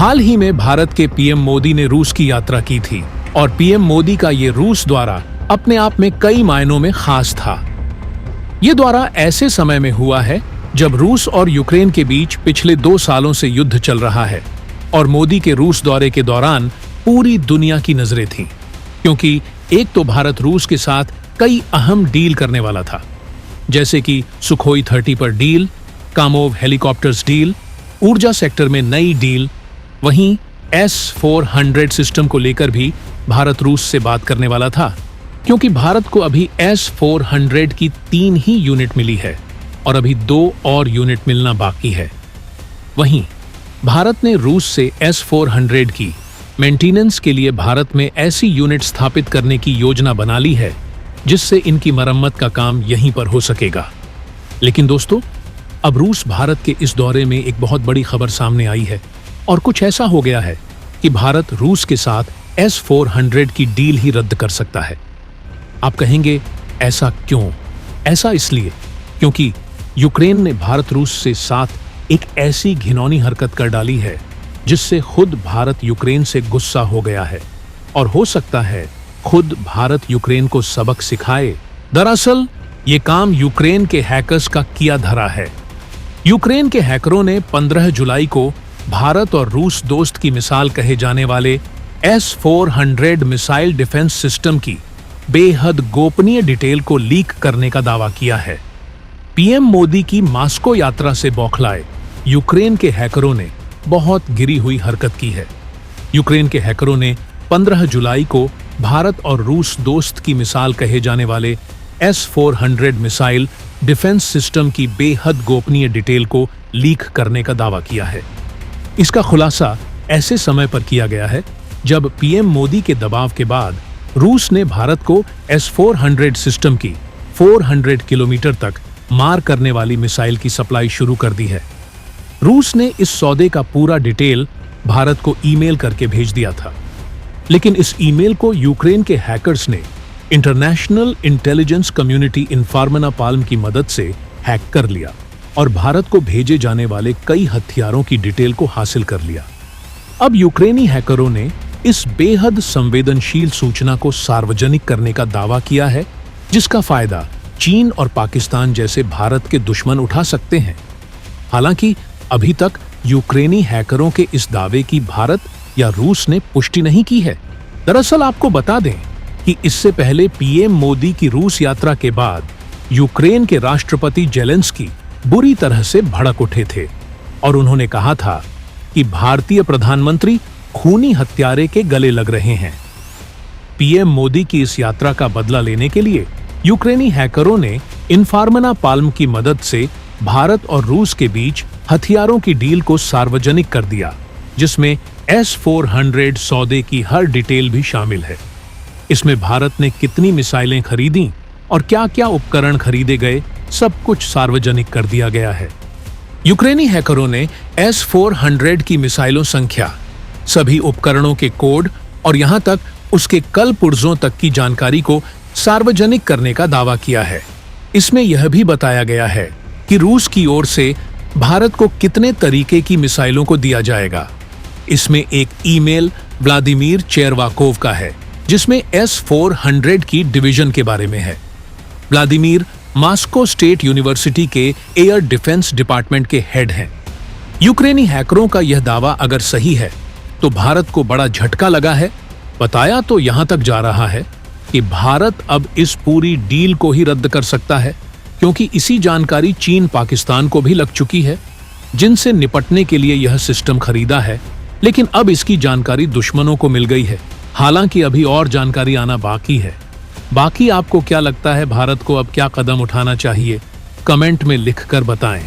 हाल ही में भारत के पीएम मोदी ने रूस की यात्रा की थी और पीएम मोदी का ये रूस दौरा अपने आप में कई मायनों में खास था। ये दौरा ऐसे समय में हुआ है जब रूस और यूक्रेन के बीच पिछले 2 सालों से युद्ध चल रहा है और मोदी के रूस दौरे के दौरान पूरी दुनिया की नजरें थीं, क्योंकि एक तो भारत रूस के साथ कई अहम डील करने वाला था, जैसे कि सुखोई 30 पर डील, कामोव हेलीकॉप्टर्स डील, ऊर्जा सेक्टर में नई डील। वहीं S-400 सिस्टम को लेकर भी भारत रूस से बात करने वाला था, क्योंकि भारत को अभी S-400 की 3 ही यूनिट मिली है और अभी 2 और यूनिट मिलना बाकी है। वहीं भारत ने रूस से S-400 की मेंटेनेंस के लिए भारत में ऐसी यूनिट स्थापित करने की योजना बना ली है जिससे इनकी मरम्मत का काम यहीं पर हो सकेगा। लेकिन दोस्तों, अब रूस भारत के इस दौरे में एक बहुत बड़ी खबर सामने आई है और कुछ ऐसा हो गया है कि भारत रूस के साथ S-400 की डील ही रद्द कर सकता है। आप कहेंगे ऐसा क्यों? ऐसा इसलिए क्योंकि यूक्रेन ने भारत रूस से साथ एक ऐसी घिनौनी हरकत कर डाली है जिससे खुद भारत यूक्रेन से गुस्सा हो गया है और हो सकता है खुद भारत यूक्रेन को सबक सिखाए। दरअसल ये काम यूक्रेन के हैकर्स का किया धरा है। यूक्रेन के हैकरों ने 15 जुलाई को भारत और रूस दोस्त की मिसाल कहे जाने वाले S-400 मिसाइल डिफेंस सिस्टम की बेहद गोपनीय डिटेल को लीक करने का दावा किया है। पीएम मोदी की मास्को यात्रा से बौखलाए यूक्रेन के हैकरों ने बहुत गिरी हुई हरकत की है। यूक्रेन के हैकरों ने 15 जुलाई को भारत और रूस दोस्त की मिसाल कहे जाने वाले S-400 मिसाइल डिफेंस सिस्टम की बेहद गोपनीय डिटेल को लीक करने का दावा किया है। इसका खुलासा ऐसे समय पर किया गया है जब पीएम मोदी के दबाव के बाद रूस ने भारत को S-400 सिस्टम की 400 किलोमीटर तक मार करने वाली मिसाइल की सप्लाई शुरू कर दी है। रूस ने इस सौदे का पूरा डिटेल भारत को ईमेल करके भेज दिया था, लेकिन इस ईमेल को यूक्रेन के हैकर्स ने इंटरनेशनल इंटेलिजेंस कम्युनिटी इन्फॉर्मना पाल्म की मदद से हैक कर लिया और भारत को भेजे जाने वाले कई हथियारों की डिटेल को हासिल कर लिया। अब यूक्रेनी हैकरों ने इस बेहद संवेदनशील सूचना को सार्वजनिक करने का दावा किया है, जिसका फायदा चीन और पाकिस्तान जैसे भारत के दुश्मन उठा सकते हैं। हालांकि अभी तक यूक्रेनी हैकरों के इस दावे की भारत या रूस ने पुष्टि नहीं की है। दरअसल आपको बता दें कि इससे पहले पीएम मोदी की रूस यात्रा के बाद यूक्रेन के राष्ट्रपति जेलेंस्की बुरी तरह से भड़क उठे थे और उन्होंने कहा था कि भारतीय प्रधानमंत्री खूनी हत्यारे के गले लग रहे हैं। पीएम मोदी की इस यात्रा का बदला लेने के लिए यूक्रेनी हैकरों ने इन्फॉर्मना पाल्म की मदद से भारत और रूस के बीच हथियारों की डील को सार्वजनिक कर दिया, जिसमें S-400 सौदे की हर डिटेल भी शामिल है। इसमें भारत ने कितनी मिसाइलें खरीदी और क्या-क्या उपकरण खरीदे गए, सब कुछ सार्वजनिक कर दिया गया है। यूक्रेनी हैकरों ने S-400 की मिसाइलों संख्या, सभी उपकरणों के कोड और यहां तक उसके कल पुर्जों तक की जानकारी को सार्वजनिक करने का दावा किया है। इसमें यह भी बताया गया है कि रूस की ओर से भारत को कितने तरीके की मिसाइलों को दिया जाएगा। इसमें एक ईमेल व्लादिमीर चेरवाकोव का है, जिसमें S-400 की डिवीजन के बारे में है। व्लादिमीर मॉस्को स्टेट यूनिवर्सिटी के एयर डिफेंस डिपार्टमेंट के हेड हैं। यूक्रेनी हैकरों का यह दावा अगर सही है तो भारत को बड़ा झटका लगा है। बताया तो यहां तक जा रहा है कि भारत अब इस पूरी डील को ही रद्द कर सकता है, क्योंकि इसी जानकारी चीन पाकिस्तान को भी लग चुकी है, जिनसे निपटने के लिए यह सिस्टम खरीदा है। लेकिन अब इसकी जानकारी दुश्मनों को मिल गई है। हालांकि अभी और जानकारी आना बाकी है। बाकी आपको क्या लगता है, भारत को अब क्या कदम उठाना चाहिए? कमेंट में लिखकर बताएं।